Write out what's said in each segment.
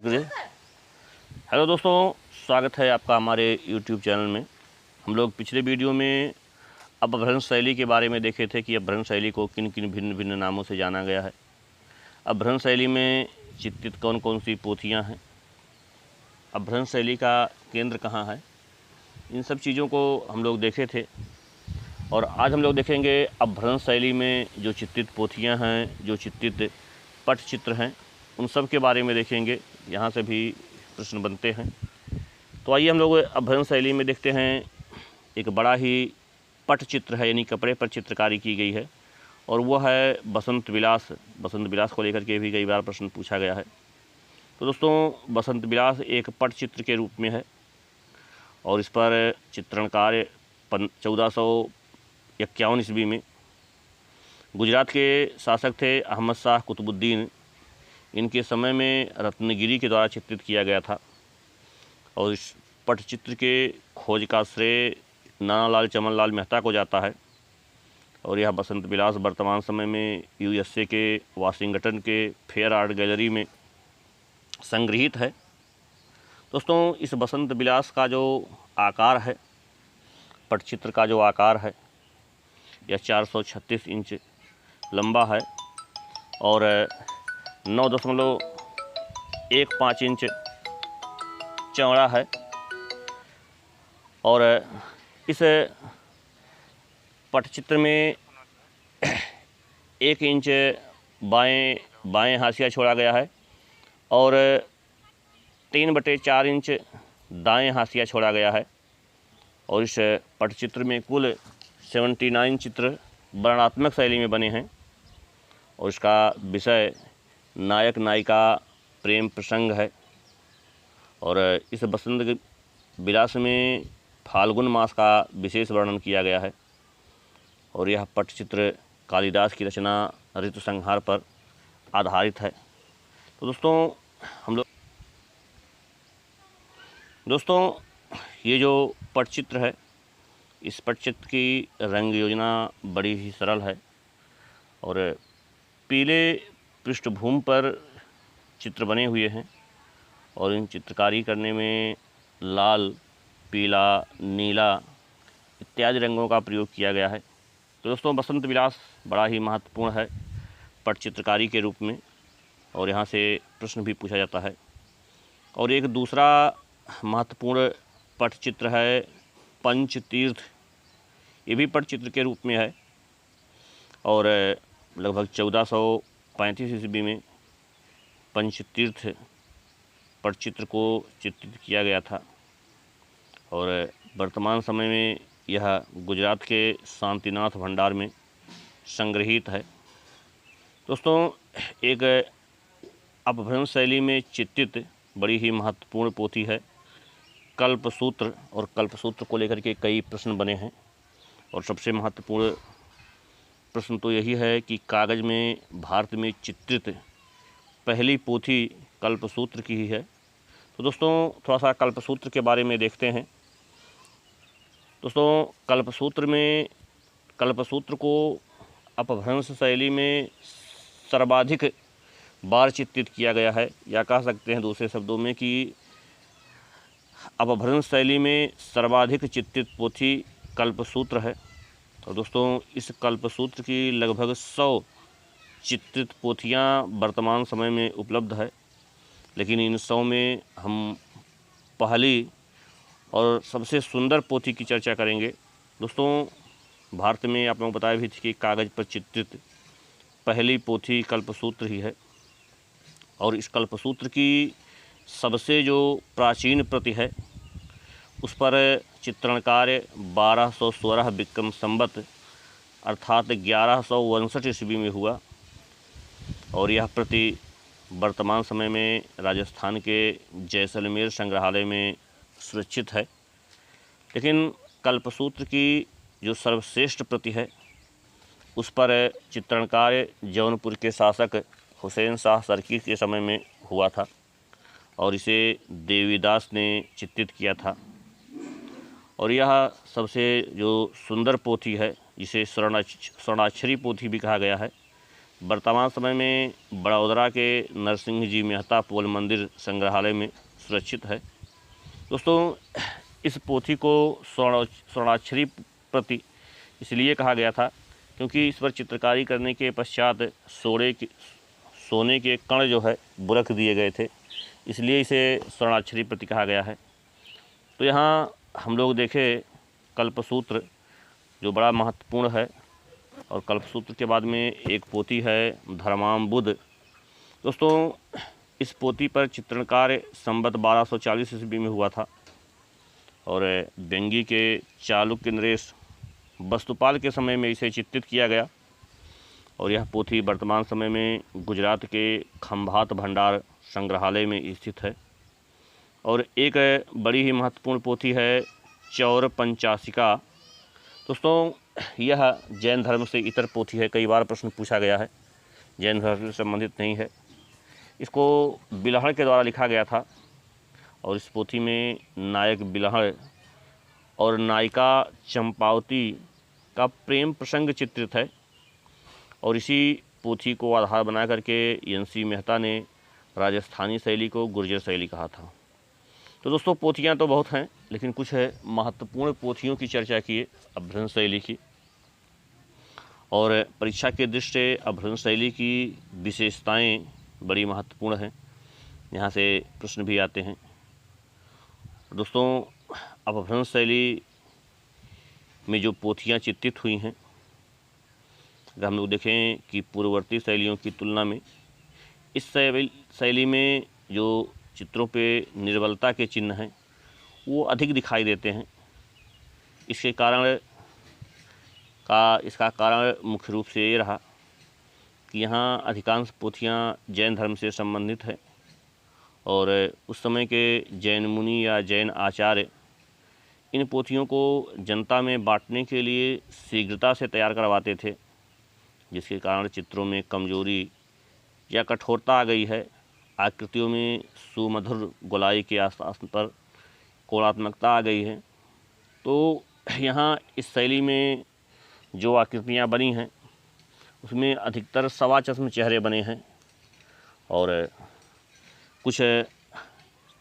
Hello दोस्तों, स्वागत है आपका हमारे YouTube चैनल में। हम लोग पिछले वीडियो में अपभ्रंश शैली के बारे में देखे थे कि अपभ्रंश शैली को किन किन भिन्न भिन्न नामों से जाना गया है। अपभ्रंश शैली में चित्रित कौन कौन सी पोथियाँ हैं, अपभ्रंश शैली का केंद्र कहाँ है, इन सब चीज़ों को हम लोग देखे थे। और आज हम लोग देखेंगे अपभ्रंश शैली में जो चित्रित पोथियाँ हैं, जो चित्रित पटचित्र हैं, उन सब के बारे में देखेंगे। यहाँ से भी प्रश्न बनते हैं। तो आइए हम लोग अपभ्रंश शैली में देखते हैं। एक बड़ा ही पटचित्र है, यानी कपड़े पर चित्रकारी की गई है, और वह है बसंत विलास। बसंत विलास को लेकर के भी कई बार प्रश्न पूछा गया है। तो दोस्तों, बसंत विलास एक पटचित्र के रूप में है, और इस पर चित्रण कार्य 1451 ईस्वी में गुजरात के शासक थे अहमद शाह कुतुबुद्दीन। इनके समय में रत्नगिरी के द्वारा चित्रित किया गया था, और इस पटचित्र के खोज का श्रेय नानालाल चमनलाल मेहता को जाता है। और यह बसंत विलास वर्तमान समय में USA के वाशिंगटन के फेयर आर्ट गैलरी में संग्रहित है। दोस्तों, इस बसंत विलास का जो आकार है, पटचित्र का जो आकार है, यह 436 इंच लंबा है और 9.15 इंच चौड़ा है। और इस पटचित्र में 1 इंच बाएं हाशिया छोड़ा गया है और 3/4 इंच दाएं हाशिया छोड़ा गया है। और इस पटचित्र में कुल 79 चित्र वर्णनात्मक शैली में बने हैं, और इसका विषय नायक नायिका प्रेम प्रसंग है। और इस बसंत विलास में फाल्गुन मास का विशेष वर्णन किया गया है, और यह पटचित्र कालिदास की रचना ऋतु संहार पर आधारित है। तो दोस्तों, ये जो पटचित्र है, इस पटचित्र की रंग योजना बड़ी ही सरल है, और पीले पृष्ठभूमि पर चित्र बने हुए हैं, और इन चित्रकारी करने में लाल, पीला, नीला इत्यादि रंगों का प्रयोग किया गया है। तो दोस्तों, बसंत विलास बड़ा ही महत्वपूर्ण है पटचित्रकारी के रूप में, और यहाँ से प्रश्न भी पूछा जाता है। और एक दूसरा महत्वपूर्ण पटचित्र है पंचतीर्थ। ये भी पटचित्र के रूप में है, और लगभग 1435 ईस्वी में पंचतीर्थ पटचित्र को चित्रित किया गया था, और वर्तमान समय में यह गुजरात के शांतिनाथ भंडार में संग्रहित है। दोस्तों, एक अपभ्रंश शैली में चित्रित बड़ी ही महत्वपूर्ण पोथी है कल्पसूत्र, और कल्पसूत्र को लेकर के कई प्रश्न बने हैं। और सबसे महत्वपूर्ण प्रश्न तो यही है कि कागज़ में भारत में चित्रित पहली पोथी कल्पसूत्र की ही है। तो दोस्तों, थोड़ा सा कल्पसूत्र के बारे में देखते हैं। दोस्तों, कल्पसूत्र को अपभ्रंश शैली में सर्वाधिक बार चित्रित किया गया है, या कह सकते हैं दूसरे शब्दों में कि अपभ्रंश शैली में सर्वाधिक चित्रित पोथी कल्पसूत्र है। तो दोस्तों, इस कल्पसूत्र की लगभग 100 चित्रित पोथियाँ वर्तमान समय में उपलब्ध है, लेकिन इन 100 में हम पहली और सबसे सुंदर पोथी की चर्चा करेंगे। दोस्तों, भारत में आप लोगों को बताया भी थी कि कागज़ पर चित्रित पहली पोथी कल्पसूत्र ही है, और इस कल्पसूत्र की सबसे जो प्राचीन प्रति है, उस पर चित्रण कार्य 1216 विक्रम संवत अर्थात 1159 ईस्वी में हुआ, और यह प्रति वर्तमान समय में राजस्थान के जैसलमेर संग्रहालय में सुरक्षित है। लेकिन कल्पसूत्र की जो सर्वश्रेष्ठ प्रति है, उस पर चित्रण कार्य जौनपुर के शासक हुसैन शाह सरकी के समय में हुआ था, और इसे देवीदास ने चित्रित किया था। और यह सबसे जो सुंदर पोथी है, जिसे स्वर्णाक्षरी पोथी भी कहा गया है, वर्तमान समय में बड़ौदरा के नरसिंह जी मेहता पोल मंदिर संग्रहालय में सुरक्षित है। दोस्तों, इस पोथी को स्वर्णाक्षरी प्रति इसलिए कहा गया था क्योंकि इस पर चित्रकारी करने के पश्चात सोने के कण जो है बुरख दिए गए थे, इसलिए इसे स्वर्णाक्षरी प्रति कहा गया है। तो यहाँ हम लोग देखें कल्पसूत्र जो बड़ा महत्वपूर्ण है, और कल्पसूत्र के बाद में एक पोथी है धर्माम्बुद। दोस्तों, इस पोथी पर चित्रण कार्य संवत 1240 ईस्वी में हुआ था और बेंगी के चालुक्य नरेश वस्तुपाल के समय में इसे चित्रित किया गया, और यह पोथी वर्तमान समय में गुजरात के खंभात भंडार संग्रहालय में स्थित है। और एक बड़ी ही महत्वपूर्ण पोथी है चौर पंचाशिका। दोस्तों, यह जैन धर्म से इतर पोथी है। कई बार प्रश्न पूछा गया है, जैन धर्म से संबंधित नहीं है। इसको बिल्हड़ के द्वारा लिखा गया था और इस पोथी में नायक बिल्हड़ और नायिका चंपावती का प्रेम प्रसंग चित्रित है, और इसी पोथी को आधार बना करके एन.सी. मेहता ने राजस्थानी शैली को गुर्जर शैली कहा था। तो दोस्तों, पोथियाँ तो बहुत हैं, लेकिन कुछ है महत्वपूर्ण पोथियों की चर्चा किए अपभ्रंश शैली की। और परीक्षा के दृष्टि से अपभ्रंश शैली की विशेषताएं बड़ी महत्वपूर्ण हैं, यहाँ से प्रश्न भी आते हैं। दोस्तों, अपभ्रंश शैली में जो पोथियाँ चित्रित हुई हैं, अगर हम लोग देखें कि पूर्ववर्ती शैलियों की तुलना में इस शैली में जो चित्रों पे निर्बलता के चिन्ह हैं वो अधिक दिखाई देते हैं। इसका कारण मुख्य रूप से ये रहा कि यहाँ अधिकांश पोथियाँ जैन धर्म से संबंधित है, और उस समय के जैन मुनि या जैन आचार्य इन पोथियों को जनता में बांटने के लिए शीघ्रता से तैयार करवाते थे, जिसके कारण चित्रों में कमजोरी या कठोरता आ गई है। आकृतियों में सुमधुर गोलाई के आसपास पर कोणात्मकता आ गई है। तो यहाँ इस शैली में जो आकृतियाँ बनी हैं उसमें अधिकतर सवा चश्म चेहरे बने हैं, और कुछ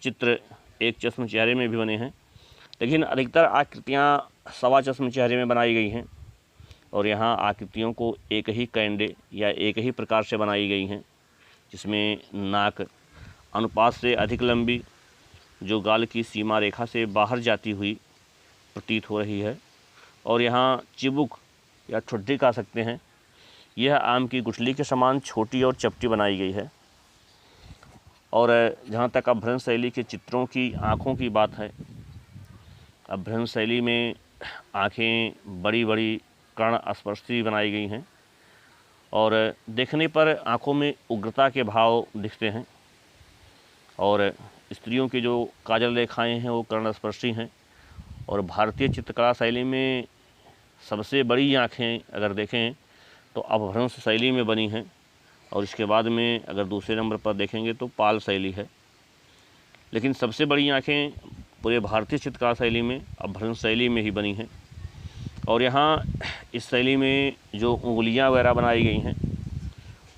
चित्र एक चश्म चेहरे में भी बने हैं, लेकिन अधिकतर आकृतियाँ सवा चश्म चेहरे में बनाई गई हैं। और यहाँ आकृतियों को एक ही कैंडे या एक ही प्रकार से बनाई गई हैं, जिसमें नाक अनुपात से अधिक लंबी, जो गाल की सीमा रेखा से बाहर जाती हुई प्रतीत हो रही है। और यहाँ चिबुक या ठुड्डी कह सकते हैं, यह आम की गुठली के समान छोटी और चपटी बनाई गई है। और जहाँ तक अपभ्रंश शैली के चित्रों की आँखों की बात है, अपभ्रंश शैली में आँखें बड़ी बड़ी कर्ण स्पर्शी बनाई गई हैं, और देखने पर आँखों में उग्रता के भाव दिखते हैं। और स्त्रियों की जो काजल रेखाएं हैं वो कर्णस्पर्शी हैं। और भारतीय चित्रकला शैली में सबसे बड़ी आँखें अगर देखें तो अपभ्रंश शैली में बनी हैं, और इसके बाद में अगर दूसरे नंबर पर देखेंगे तो पाल शैली है। लेकिन सबसे बड़ी आँखें पूरे भारतीय चित्रकला शैली में अपभ्रंश शैली में ही बनी हैं। और यहाँ इस शैली में जो उंगलियाँ वगैरह बनाई गई हैं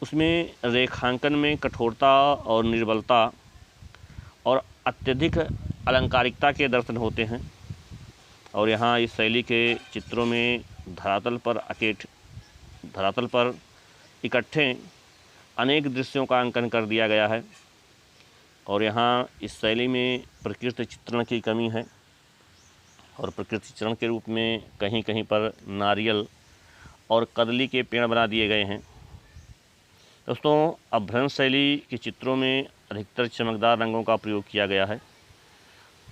उसमें रेखांकन में कठोरता और निर्बलता और अत्यधिक अलंकारिकता के दर्शन होते हैं। और यहाँ इस शैली के चित्रों में धरातल पर इकट्ठे अनेक दृश्यों का अंकन कर दिया गया है। और यहाँ इस शैली में प्रकृति चित्रण की कमी है, और प्रकृति चित्रण के रूप में कहीं कहीं पर नारियल और कदली के पेड़ बना दिए गए हैं। दोस्तों, अपभ्रंश शैली के चित्रों में अधिकतर चमकदार रंगों का प्रयोग किया गया है,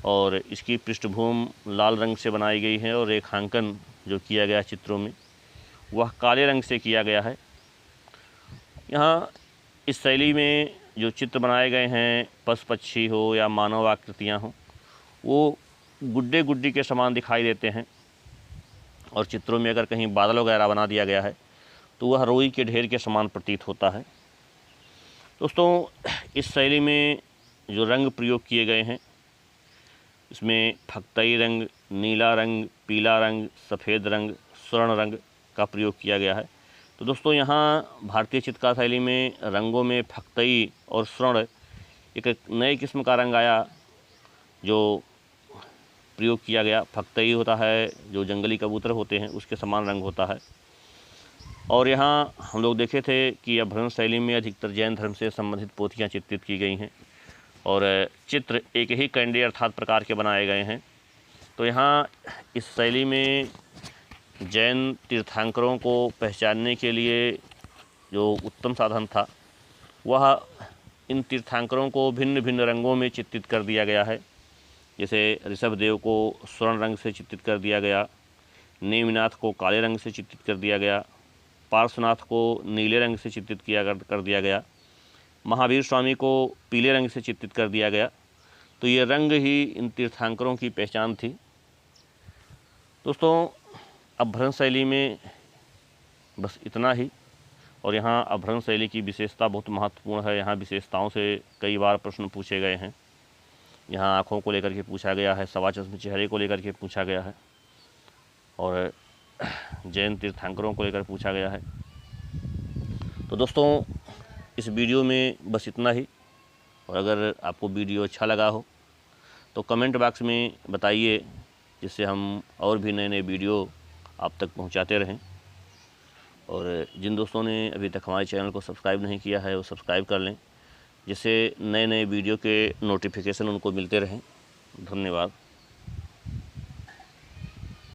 और इसकी पृष्ठभूमि लाल रंग से बनाई गई है, और रेखांकन जो किया गया चित्रों में वह काले रंग से किया गया है। यहाँ इस शैली में जो चित्र बनाए गए हैं, पशु पक्षी हो या मानव आकृतियाँ हों, वो गुड्डे गुड्डी के समान दिखाई देते हैं। और चित्रों में अगर कहीं बादल वगैरह बना दिया गया है तो वह रोई के ढेर के समान प्रतीत होता है। दोस्तों, इस शैली में जो रंग प्रयोग किए गए हैं इसमें फक्तई रंग, नीला रंग, पीला रंग, सफ़ेद रंग, स्वर्ण रंग का प्रयोग किया गया है। तो दोस्तों यहाँ भारतीय चित्रकार शैली में रंगों में फक्तई और स्वर्ण एक नए किस्म का रंग आया जो प्रयोग किया गया। फक्तई होता है जो जंगली कबूतर होते हैं उसके समान रंग होता है। और यहाँ हम लोग देखे थे कि अभ्रंश शैली में अधिकतर जैन धर्म से संबंधित पोथियाँ चित्रित की गई हैं और चित्र एक ही कैंडे अर्थात प्रकार के बनाए गए हैं। तो यहाँ इस शैली में जैन तीर्थंकरों को पहचानने के लिए जो उत्तम साधन था वह इन तीर्थंकरों को भिन्न भिन्न रंगों में चित्रित कर दिया गया है। जैसे ऋषभदेव को स्वर्ण रंग से चित्रित कर दिया गया, नेमिनाथ को काले रंग से चित्रित कर दिया गया, पार्श्वनाथ को नीले रंग से चित्रित कर दिया गया, महावीर स्वामी को पीले रंग से चित्रित कर दिया गया। तो ये रंग ही इन तीर्थंकरों की पहचान थी। दोस्तों अभ्रंश शैली में बस इतना ही। और यहाँ अभ्रंश शैली की विशेषता बहुत महत्वपूर्ण है। यहाँ विशेषताओं से कई बार प्रश्न पूछे गए हैं। यहाँ आँखों को लेकर के पूछा गया है, सवा चश्मे चेहरे को लेकर के पूछा गया है और जैन तीर्थंकरों को लेकर पूछा गया है। तो दोस्तों इस वीडियो में बस इतना ही। और अगर आपको वीडियो अच्छा लगा हो तो कमेंट बॉक्स में बताइए, जिससे हम और भी नए नए वीडियो आप तक पहुंचाते रहें। और जिन दोस्तों ने अभी तक हमारे चैनल को सब्सक्राइब नहीं किया है वो सब्सक्राइब कर लें, जिससे नए नए वीडियो के नोटिफिकेशन उनको मिलते रहें। धन्यवाद।